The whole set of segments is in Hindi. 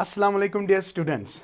अस्सलाम वालेकुम डियर स्टूडेंट्स,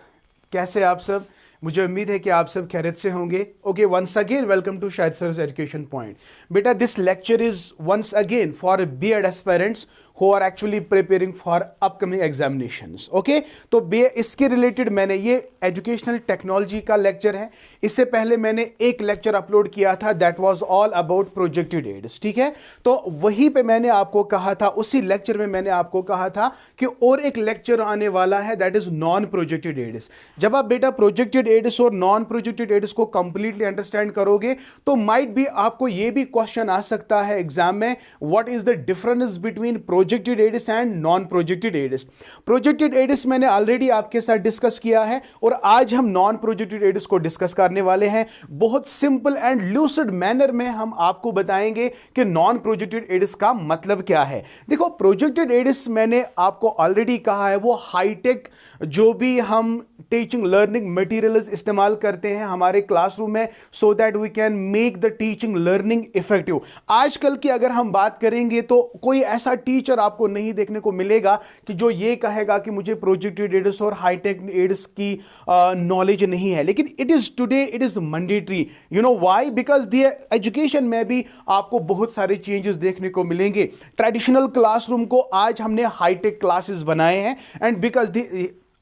कैसे आप सब। मुझे उम्मीद है कि आप सब खैरियत से होंगे। Okay, once again welcome to Shahid sir's education point. बेटा, this lecture is once again for BEd aspirants who are actually preparing for upcoming examinations. Okay, तो इसके रिलेटेड मैंने ये एजुकेशनल टेक्नोलॉजी का लेक्चर है। इससे पहले मैंने एक लेक्चर अपलोड किया था, that was all about projected aids. ठीक है, तो वहीं पे मैंने आपको कहा था, उसी लेक्चर में मैंने आपको कहा था कि और एक लेक्चर आने वाला है, that is non projected aids. जब आप बेटा प्रोजेक्टेड एड्स और नॉन प्रोजेक्टेड एड्स को कंप्लीटली अंडरस्टैंड करोगे तो माइट भी आपको ये भी क्वेश्चन आ सकता है एग्जाम में, what is the difference between projected aids and non projected aids. Projected aids मैंने ऑलरेडी आपके साथ डिस्कस किया है और आज हम नॉन प्रोजेक्टेड एड्स को डिस्कस करने वाले हैं। बहुत सिंपल एंड लूसिड मैनर में हम आपको बताएंगे कि नॉन प्रोजेक्टेड एड्स का मतलब क्या है। देखो, प्रोजेक्टेड एड्स मैंने आपको ऑलरेडी कहा है वो हाईटेक जो भी हम टीचिंग लर्निंग मटेरियल्स इस्तेमाल करते हैं हमारे क्लासरूम में, so that we can make the teaching learning effective. आजकल की अगर हम बात करेंगे तो कोई ऐसा टीचर आपको नहीं देखने को मिलेगा कि जो ये कहेगा कि मुझे प्रोजेक्टेड एड्स और हाईटेक एड्स की नॉलेज नहीं है, लेकिन it is today, it is mandatory. You know why? Because the education में भी आपको बहुत सारे चेंजेस देखने को मिलेंगे। ट्रेडिशनल क्लासरूम को आज हमने हाईटेक क्लासेस बनाए हैं, एंड बिकॉज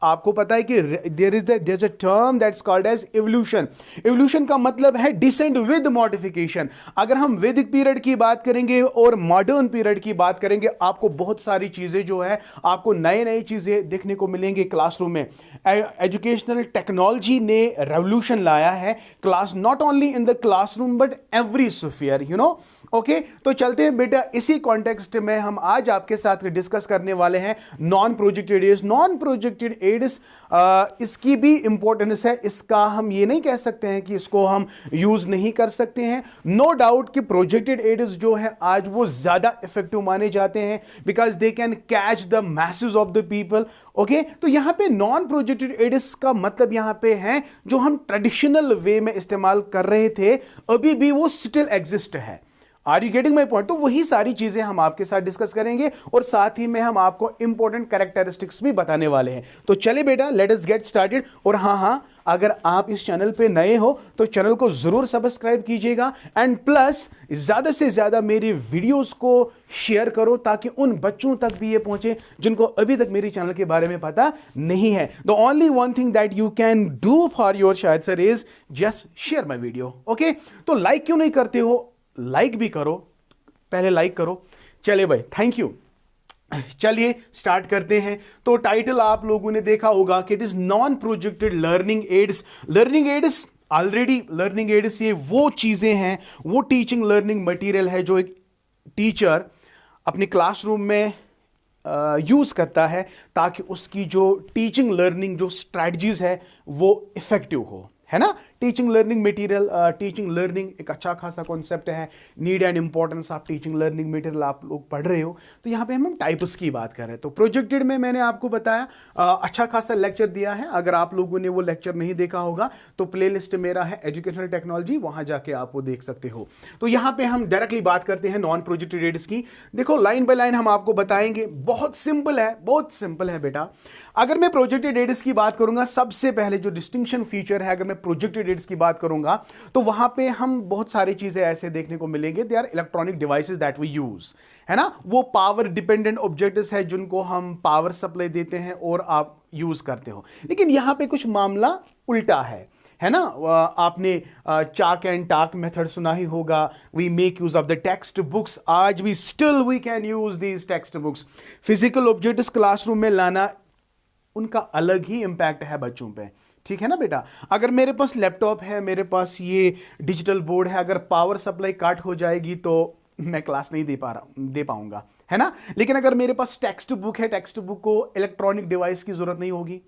आपको पता है कि there is a term that's called age evolution. Evolution का मतलब है डिसेंड विद मॉडिफिकेशन। अगर हम वैदिक पीरियड की बात करेंगे और मॉडर्न पीरियड की बात करेंगे, आपको बहुत सारी चीजें जो है आपको नए नई चीजें देखने को मिलेंगे क्लासरूम में। एजुकेशनल टेक्नोलॉजी ने रेवोल्यूशन लाया है class, not only in the classroom but every sphere, you know. Okay, तो चलते हैं बेटा, इसी कॉन्टेक्स्ट में हम आज आपके साथ डिस्कस करने वाले हैं non projected aids. Non projected aids इसकी भी इंपॉर्टेंस है, इसका हम ये नहीं कह सकते हैं कि इसको हम यूज नहीं कर सकते हैं। नो डाउट कि प्रोजेक्टेड एड्स जो है आज वो ज्यादा इफेक्टिव माने जाते हैं because they can catch the message of the people. Okay, तो यहां पे नॉन प्रोजेक्टेड एड्स का मतलब यहां पे है जो हम ट्रेडिशनल वे में इस्तेमाल कर रहे थे, अभी भी वो स्टिल एग्जिस्ट है। Are you getting my point? तो वही सारी चीजें हम आपके साथ डिस्कस करेंगे और साथ ही में हम आपको इंपॉर्टेंट कैरेक्टरिस्टिक्स भी बताने वाले हैं। तो चले बेटा, लेट अस गेट स्टार्टेड। और हाँ, अगर आप इस चैनल पे नए हो तो चैनल को जरूर सब्सक्राइब कीजिएगा, एंड प्लस ज्यादा से ज्यादा मेरी वीडियोस को शेयर करो ताकि उन बच्चों तक भी ये पहुंचे जिनको अभी तक मेरी चैनल के बारे में पता नहीं है। The only one thing that you can do for your Shahid sir is just share my video. Okay, तो लाइक क्यों नहीं करते हो? लाइक भी करो, पहले लाइक करो। चले भाई, थैंक यू। चलिए स्टार्ट करते हैं। तो टाइटल आप लोगों ने देखा होगा कि it is non projected learning aids. Learning aids already, learning aids ये वो चीजें हैं, वो टीचिंग लर्निंग मटेरियल है जो एक टीचर अपने क्लासरूम में यूज करता है ताकि उसकी जो टीचिंग लर्निंग जो स्ट्रैटेजीज है वो इफेक्टिव हो, है ना। Teaching learning material, teaching learning एक अच्छा खासा कॉन्सेप्ट है। Need and importance of teaching learning material आप लोग पढ़ रहे हो, तो यहाँ पे हम टाइप्स की बात कर रहे हैं। तो प्रोजेक्टेड में मैंने आपको बताया, अच्छा खासा लेक्चर दिया है। अगर आप लोगों ने वो लेक्चर नहीं देखा होगा तो प्लेलिस्ट मेरा है एजुकेशनल टेक्नोलॉजी, वहां जाके आप वो देख सकते हो। तो यहाँ पे हम डायरेक्टली बात करते हैं नॉन प्रोजेक्टेड एड्स की। देखो, लाइन बाय लाइन हम आपको बताएंगे। बहुत सिंपल है, बहुत सिंपल है बेटा। अगर मैं प्रोजेक्टेड एड्स की बात करूंगा, सबसे पहले जो डिस्टिंक्शन फीचर है, अगर मैं प्रोजेक्टेड एड्स की बात करूंगा तो वहां पे हम बहुत सारी चीजें ऐसे देखने को मिलेंगे। They are electronic devices that we use, है ना। वो पावर डिपेंडेंट ऑब्जेक्ट्स है जिनको हम पावर सप्लाई देते हैं और आप यूज करते हो। लेकिन यहां पे कुछ मामला उल्टा है ना। आपने चाक एंड टाक मेथड सुना ही होगा। We make use of the text books. आज भी still we can use these text books. Physical objects classroom में लाना, उनका अलग ही इंपैक्ट है बच्चों पे, ठीक है ना बेटा। अगर मेरे पास लैपटॉप है, मेरे पास ये डिजिटल बोर्ड है, अगर पावर सप्लाई कट हो जाएगी तो मैं क्लास नहीं दे पाऊंगा, है ना। लेकिन अगर मेरे पास टेक्स्ट बुक है, टेक्स्ट बुक को इलेक्ट्रॉनिक डिवाइस की जरूरत नहीं होगी,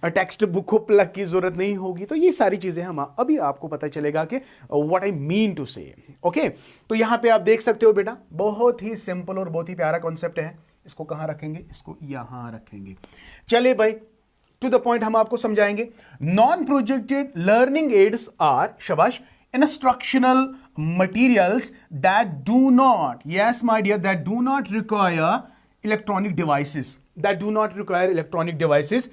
टेक्स्ट बुक को प्लग की जरूरत नहीं होगी। तो ये सारी चीजें हम अभी आपको पता चलेगा कि व्हाट आई मीन टू से। ओके, तो यहां पे आप देख सकते हो बेटा, बहुत ही सिंपल और बहुत ही प्यारा कॉन्सेप्ट है। इसको कहां रखेंगे? इसको यहां रखेंगे। चले भाई, टू द पॉइंट हम आपको समझाएंगे। Non projected learning aids are, शाबाश, instructional materials that do not, yes my dear, that do not require electronic devices. that do not require electronic devices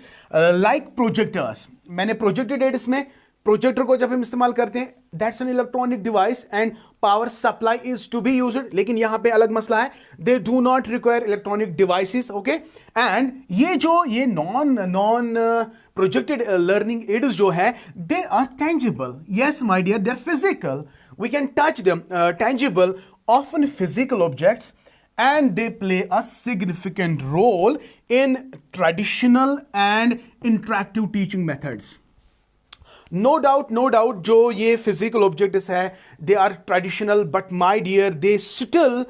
like projectors. मैंने projected aids में प्रोजेक्टर को जब हम इस्तेमाल करते हैं that's an electronic device and power supply is to be used, लेकिन यहां पे अलग मसला है, they do not require electronic devices, okay. And ये नॉन प्रोजेक्टेड लर्निंग एड्स जो है they are tangible, yes my dear, they are physical, we can touch them, tangible, often physical objects, and they play a significant role in traditional and interactive teaching methods. No doubt, जो ये physical objects है, they are traditional, but my dear, they still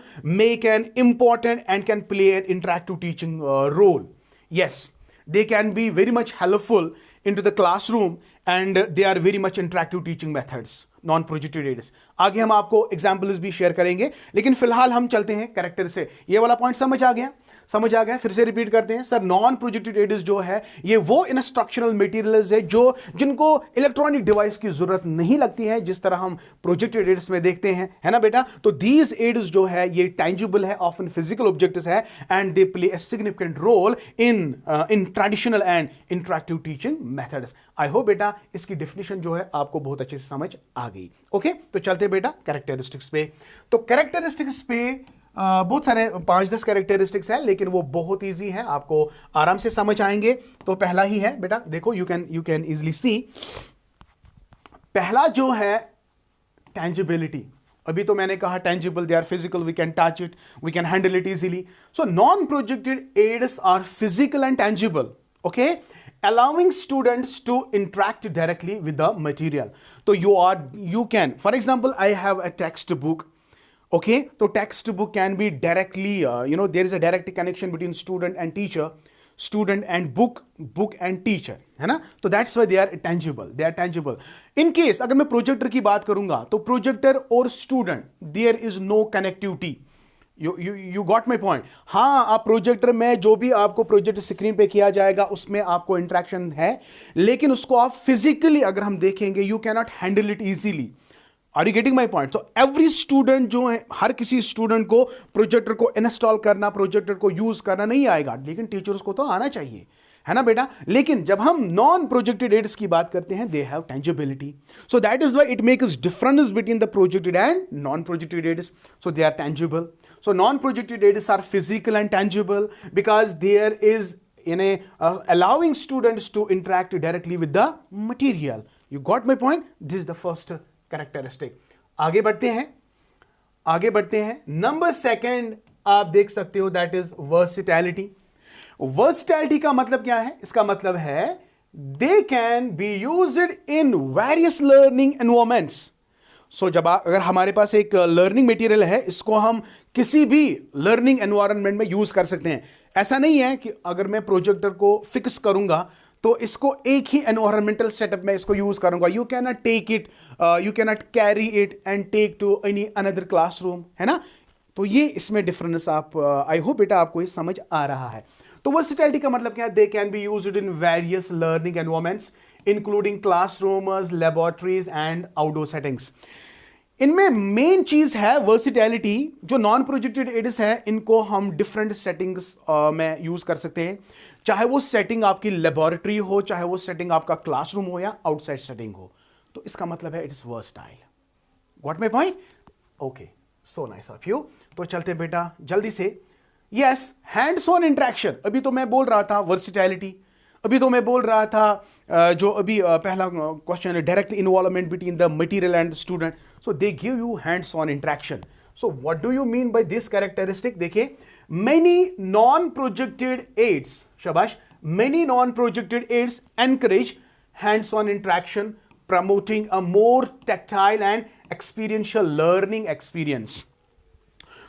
make an important and can play an interactive teaching role. Yes, they can be very much helpful into the classroom and they are very much interactive teaching methods. Non projected aids आगे हम आपको एग्जाम्पल्स भी शेयर करेंगे, लेकिन फिलहाल हम चलते हैं कैरेक्टर से। ये वाला पॉइंट समझ आ गया? फिर से रिपीट करते हैं सर, नॉन प्रोजेक्टेड एड्स जो है ये वो इंस्ट्रक्शनल मटेरियल्स है जिनको इलेक्ट्रॉनिक डिवाइस की जरूरत नहीं लगती है, जिस तरह हम प्रोजेक्टेड एड्स में देखते हैं, है ना बेटा। तो दीज एड्स जो है ये टेंजिबल है, ऑफन फिजिकल ऑब्जेक्ट्स है, and they play a significant role in traditional and interactive teaching methods. I hope बेटा इसकी डेफिनेशन जो है आपको बहुत अच्छे से समझ आ गई। ओके, तो चलते बेटा कैरेक्टरिस्टिक्स पे। तो कैरेक्टरिस्टिक्स पे बहुत सारे 5-10 कैरेक्टरिस्टिक्स हैं, लेकिन वो बहुत इजी है, आपको आराम से समझ आएंगे। तो पहला ही है बेटा, देखो यू कैन इजीली सी, पहला जो है टेंजिबिलिटी। अभी तो मैंने कहा tangible, they are physical, we can touch it, we can handle it easily. So non projected aids are physical and tangible, okay, allowing students to interact directly with the material. So you can, for example, I have a textbook. Okay, so textbook can be directly, there is a direct connection between student and teacher, student and book and teacher, है ना। तो that's why they are tangible. In case अगर मैं प्रोजेक्टर की बात करूंगा, तो प्रोजेक्टर और student, there is no connectivity. You got my point. हाँ, आप प्रोजेक्टर में जो भी आपको प्रोजेक्ट स्क्रीन पे किया जाएगा उसमें आपको इंटरेक्शन है, लेकिन उसको आप फिजिकली अगर हम देखेंगे, you can not handle it easily. Are you getting my point? तो एवरी स्टूडेंट जो है, हर किसी स्टूडेंट को प्रोजेक्टर को इंस्टॉल करना, प्रोजेक्टर को यूज करना नहीं आएगा, लेकिन टीचर्स को तो आना चाहिए, है ना बेटा। लेकिन जब हम नॉन प्रोजेक्टेड एड्स की बात करते हैं, they have tangibility, so that is why it makes difference between the projected and non projected aids. So they are tangible. So non-projected aids are physical and tangible because there is allowing students to interact directly with the material. You got my point? This is the first characteristic. आगे बढ़ते हैं। नंबर सेकंड आप देख सकते हो, that is versatility. Versatility का मतलब क्या है? इसका मतलब है they can be used in various learning environments. सो जब अगर हमारे पास एक लर्निंग मटेरियल है, इसको हम किसी भी लर्निंग एनवायरनमेंट में यूज कर सकते हैं। ऐसा नहीं है कि अगर मैं प्रोजेक्टर को फिक्स करूंगा तो इसको एक ही एनवायरमेंटल सेटअप में इसको यूज करूंगा। You can not take it, you can not carry it and take to any another classroom, है ना। तो ये इसमें डिफरेंस आप, आई होप बेटा आपको ये समझ आ रहा है। तो वर्सेटिलिटी का मतलब क्या है? दे can be used in various learning environments including classrooms, laboratories and outdoor settings. इनमें मेन चीज है वर्सिटैलिटी। जो नॉन प्रोजेक्टेड एड्स है, इनको हम डिफरेंट सेटिंग्स में यूज कर सकते हैं, चाहे वो सेटिंग आपकी लेबोरेटरी हो, चाहे वो सेटिंग आपका क्लासरूम हो या आउटसाइड सेटिंग हो। तो इसका मतलब है it is versatile. Got my point? Okay, so nice of you. तो चलते बेटा जल्दी से। Yes, hands on interaction. अभी तो मैं बोल रहा था वर्सिटैलिटी, अभी तो मैं बोल रहा था जो अभी पहला क्वेश्चन है, direct involvement between the material and student. So they give you hands on interaction. So what do you mean by this characteristic? देखिए, मेनी नॉन प्रोजेक्टेड एड्स, शाबाश, many non projected aids encourage hands on interaction, promoting a more tactile and experiential learning experience.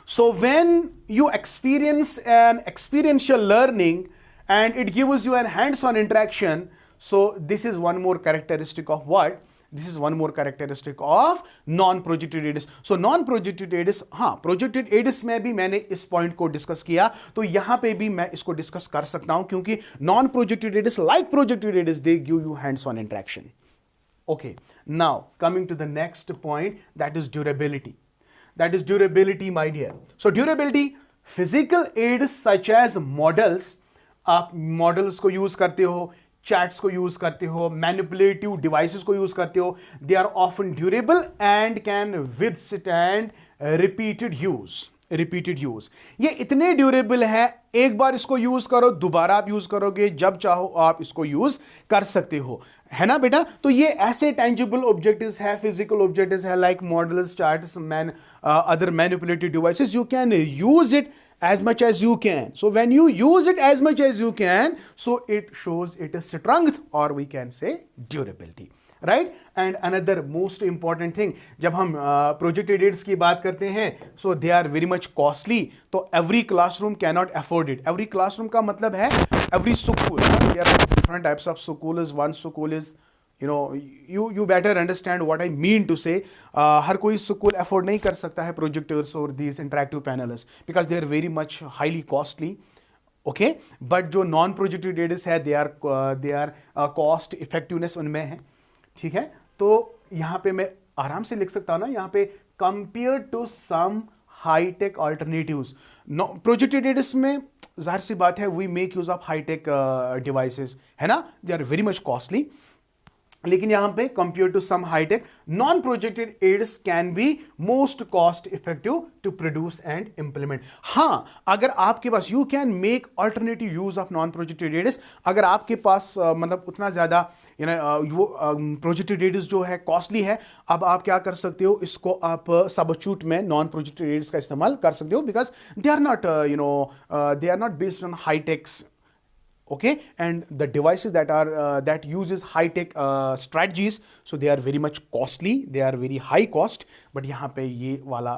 So when you experience an experiential learning and it gives you an hands-on interaction, so this is one more characteristic of what? This is one more characteristic of non-projected aids. So non-projected aids, हाँ, projected aids में भी मैंने इस पॉइंट को डिस्कस किया, तो यहां पे भी मैं इसको डिस्कस कर सकता हूं, क्योंकि non-projected aids like projected aids, they give you hands-on interaction. Okay, now coming to the next point, that is durability. That is durability, my dear. So durability, physical aids such as models आप मॉडल्स को यूज करते हो, चैट्स को यूज करते हो, मैनिपुलेटिव डिवाइसेस को यूज करते हो, they are often durable and can withstand repeated use. ये इतने ड्यूरेबल है, एक बार इसको यूज करो, दोबारा आप यूज करोगे, जब चाहो आप इसको यूज कर सकते हो, है ना बेटा। तो ये ऐसे टेंजिबल ऑब्जेक्टिव्स है, फिजिकल ऑब्जेक्टिव्स है, like models, charts, other manipulated devices. You can use it as much as you can. So when you use it as much as you can, so it shows it is strength, or we can say durability. Right? And another most important thing, जब हम projected aids की बात करते हैं, so they are very much costly. तो every classroom cannot afford it. Every classroom का मतलब है every school. There are different types of schools. One school is, you better understand what I mean to say. हर कोई स्कूल अफोर्ड नहीं कर सकता है प्रोजेक्टर्स और these interactive panels because they are very much highly costly. Okay, but जो नॉन प्रोजेक्टेड एड्स है, दे आर कॉस्ट इफेक्टिवनेस उनमें है, ठीक है। तो यहां पे मैं आराम से लिख सकता हूं ना, यहां पे compare to some high tech alternatives. Projected aids में जाहिर सी बात है we make use of high tech devices, है ना, they are very much costly. लेकिन यहां पे compare to some high tech non projected aids can be most cost effective to produce and implement. हां, अगर आपके पास you can make alternative use of non projected aids, अगर आपके पास मतलब उतना ज्यादा प्रोजेक्टेड एड्स जो है कॉस्टली है, अब आप क्या कर सकते हो, इसको आप सबस्टिट्यूट में नॉन प्रोजेक्टेड एड्स का इस्तेमाल कर सकते हो, because they are not based on high techs. Okay, and the devices that uses high tech strategies, so they are very much costly, they are very high cost, but यहाँ पे ये वाला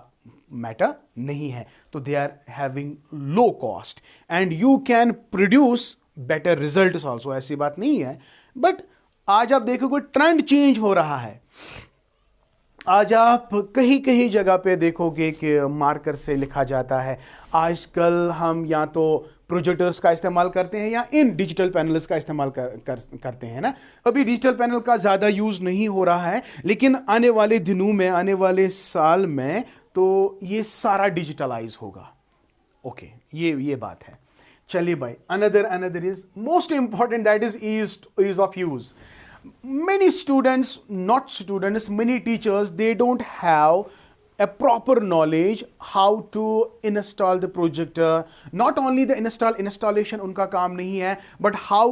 मैटर नहीं है, तो they are having low cost and you can produce better results also. ऐसी बात नहीं है, but आज आप देखोगे ट्रेंड चेंज हो रहा है। आज आप कहीं कहीं जगह पे देखोगे कि मार्कर से लिखा जाता है। आजकल हम या तो प्रोजेक्टर्स का इस्तेमाल करते हैं या इन डिजिटल पैनल्स का इस्तेमाल करते हैं ना। अभी डिजिटल पैनल का ज़्यादा यूज़ नहीं हो रहा है, लेकिन आने वाले दिनों में, आने वाले साल में तो ये सारा डिजिटलाइज होगा। ओके, ये बात है। चलिए भाई, another is most important, that is ease of use. Many students, many teachers, they don't have a proper knowledge how to install the projector. Not only the installation उनका काम नहीं है, but how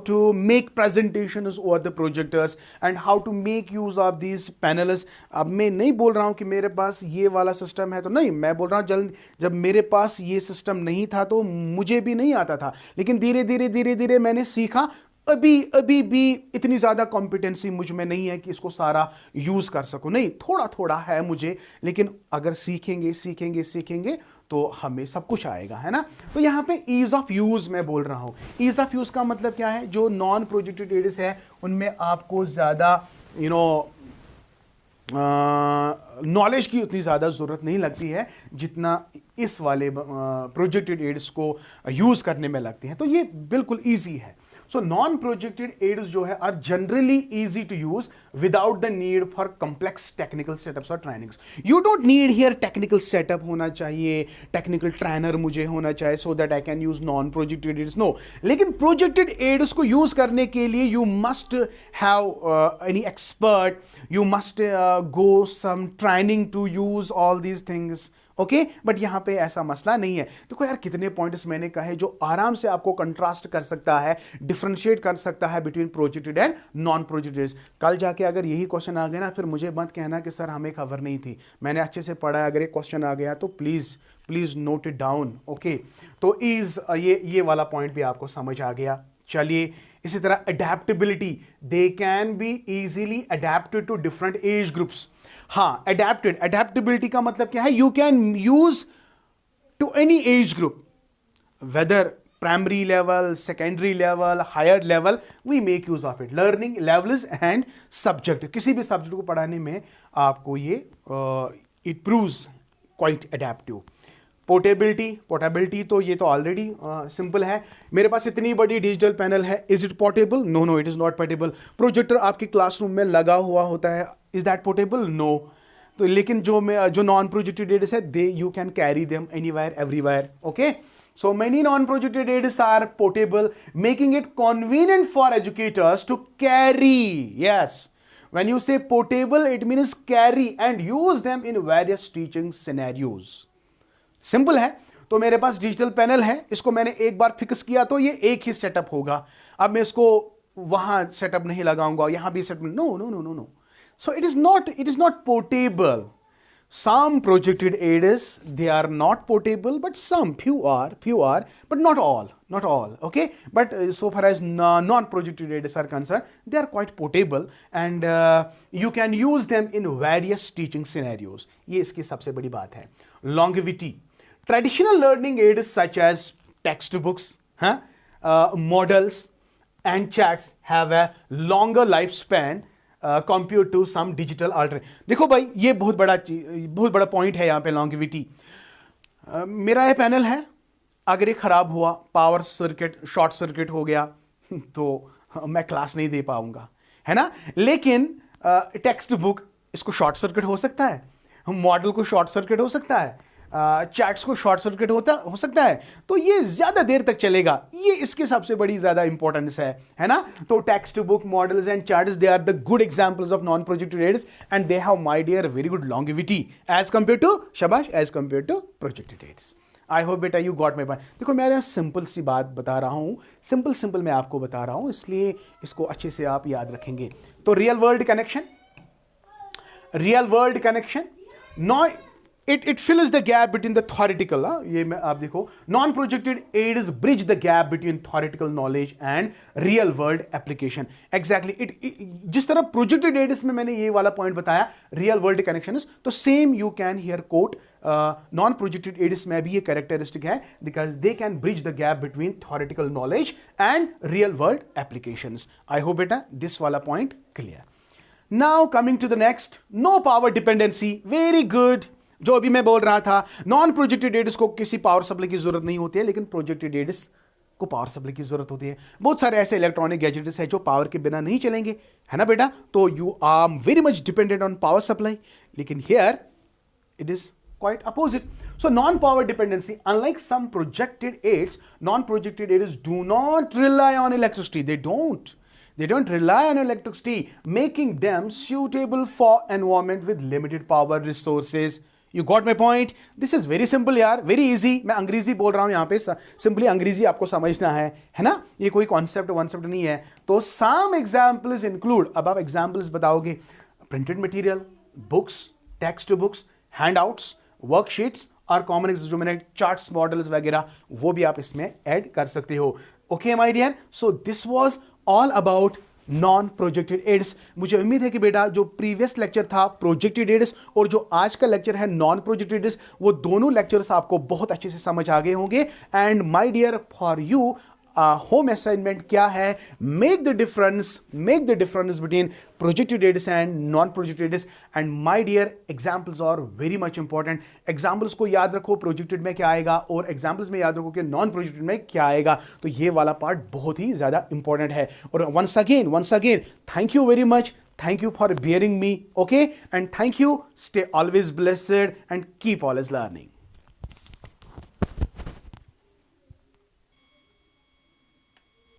to make presentations over the projectors and how to make use of these panels. अब मैं नहीं बोल रहा हूं कि मेरे पास ये वाला सिस्टम है तो नहीं, मैं बोल रहा हूं जब मेरे पास ये सिस्टम नहीं था तो मुझे भी नहीं आता था, लेकिन धीरे धीरे मैंने सीखा। अभी भी इतनी ज़्यादा कॉम्पिटेंसी मुझ में नहीं है कि इसको सारा यूज़ कर सकूं, नहीं, थोड़ा है मुझे, लेकिन अगर सीखेंगे तो हमें सब कुछ आएगा, है ना। तो यहाँ पे ईज ऑफ यूज़ मैं बोल रहा हूँ। ईज ऑफ यूज़ का मतलब क्या है, जो नॉन प्रोजेक्टेड एड्स है उनमें आपको ज़्यादा नॉलेज की उतनी ज़्यादा ज़रूरत नहीं लगती है जितना इस वाले प्रोजेक्टेड एड्स को यूज़ करने में लगती है। तो ये बिल्कुल ईजी है। So non-projected aids जो है are generally easy to use without the need for complex technical setups or trainings. You don't need here technical setup होना चाहिए, technical trainer मुझे होना चाहिए so that I can use non-projected aids. No, लेकिन projected aids को use करने के लिए you must have any expert, you must go some training to use all these things. Okay, but यहां पे ऐसा मसला नहीं है। देखो यार, कितने पॉइंट्स मैंने कहे जो आराम से आपको कंट्रास्ट कर सकता है, डिफरेंशिएट कर सकता है between projected and non projected. कल जाके अगर यही क्वेश्चन आ गया ना, फिर मुझे मत कहना कि सर हमें खबर नहीं थी, मैंने अच्छे से पढ़ा है। अगर एक क्वेश्चन आ गया तो please note it down. Okay, तो ये वाला पॉइंट भी आपको समझ आ गया। चलिए, इसी तरह adaptability, they can be easily adapted to different age groups. हाँ, अडेप्टेबिलिटी का मतलब क्या है, you can use to any age group, whether primary level, secondary level, higher level, we make use of it. Learning levels and subject, किसी भी सब्जेक्ट को पढ़ाने में आपको ये it proves quite adaptive. Portability तो ये तो ऑलरेडी सिंपल है। मेरे पास इतनी बड़ी डिजिटल पैनल है, is it portable? No, it is not portable. Projector आपके क्लासरूम में लगा हुआ होता है, इज दैट पोर्टेबल? नो। तो लेकिन जो नॉन प्रोजेक्टेड एड्स है, they you can carry them anywhere everywhere. Okay, So many non-projected aids are portable, making it convenient for educators to carry. Yes. When you say portable, it means carry and use them in various teaching scenarios. Simple है. तो मेरे पास डिजिटल पैनल है, इसको मैंने एक बार फिक्स किया तो ये एक ही सेटअप होगा. अब मैं इसको वहां सेटअप नहीं लगाऊंगा, यहां भी setup. No no no no no. So it is not portable. Some projected aids, they are not portable, but few are, but not all, okay? But so far as non-projected aids are concerned, they are quite portable and you can use them in various teaching scenarios. ये इसकी सबसे बड़ी बात है. Longevity. Traditional learning aids such as textbooks, models and charts have a longer lifespan compare to some digital alternative. देखो भाई, ये बहुत बड़ा पॉइंट है यहां पे, लॉन्गेविटी. मेरा ये पैनल है, अगर ये खराब हुआ, पावर सर्किट शॉर्ट सर्किट हो गया, तो मैं क्लास नहीं दे पाऊंगा, है ना. लेकिन टेक्स्ट बुक, इसको शॉर्ट सर्किट हो सकता है, मॉडल को शॉर्ट सर्किट हो सकता है, चैट्स को शॉर्ट सर्किट हो सकता है, तो ये ज्यादा देर तक चलेगा. ये इसके सबसे बड़ी ज्यादा इंपॉर्टेंस है ना. तो text book, models and chats, they are the good examples of non projected aids and they have my dear very good longevity as compare to projected aids. I hope बेटा यू गॉट माय पॉइंट. देखो मैं सिंपल सी बात बता रहा हूं, सिंपल मैं आपको बता रहा हूं, इसलिए इसको अच्छे से आप याद रखेंगे. तो real world connection no, it fills the gap between the theoretical. ये मैं आप देखो, non-projected aids bridge the gap between theoretical knowledge and real world application. Exactly. जिस तरह projected aids में मैंने ये वाला पॉइंट बताया, real world connections, तो same you can here quote non-projected aids में भी ये characteristic है, because they can bridge the gap between theoretical knowledge and real world applications. I hope बेटा this वाला point clear. Now coming to the next, no power dependency. Very good. जो अभी मैं बोल रहा था, नॉन प्रोजेक्टेड एड्स को किसी पावर सप्लाई की जरूरत नहीं होती है, लेकिन प्रोजेक्टेड एड्स को पावर सप्लाई की जरूरत होती है. बहुत सारे ऐसे इलेक्ट्रॉनिक गैजेट्स हैं जो पावर के बिना नहीं चलेंगे, है ना बेटा. तो you are very much dependent on power supply, लेकिन here it is quite opposite. So non-power dependency, unlike some projected aids, non-projected aids do not rely on electricity. They don't rely on electricity, making them suitable for environment with limited power resources. You got my point? This is very simple यार, very easy. मैं अंग्रेजी बोल रहा हूं यहाँ पे, सिंपली अंग्रेजी आपको समझना है ना. ये कोई कॉन्सेप्ट नहीं है. तो some examples include, अब आप एग्जाम्पल्स बताओगे, printed material, books, text books, handouts, worksheets और कॉमन जो मैंने चार्ट्स, मॉडल्स वगैरह, वो भी आप इसमें ऐड कर सकते हो. Okay my dear, so this was all about non projected aids. मुझे उम्मीद है कि बेटा जो प्रीवियस लेक्चर था प्रोजेक्टेड एड्स और जो आज का लेक्चर है नॉन प्रोजेक्टेड एड्स, वो दोनों लेक्चर्स आपको बहुत अच्छे से समझ आ गए होंगे. And my dear, for you home assignment क्या है, make the difference between projected aids and non projected aids. And my dear, examples are very much important. Examples को याद रखो, प्रोजेक्टेड में क्या आएगा, और एग्जांपल्स में याद रखो कि नॉन प्रोजेक्टेड में क्या आएगा. तो ये वाला पार्ट बहुत ही ज्यादा इंपॉर्टेंट है. और once again thank you very much. Thank you for bearing me, okay? And thank you. Stay always blessed and keep always learning.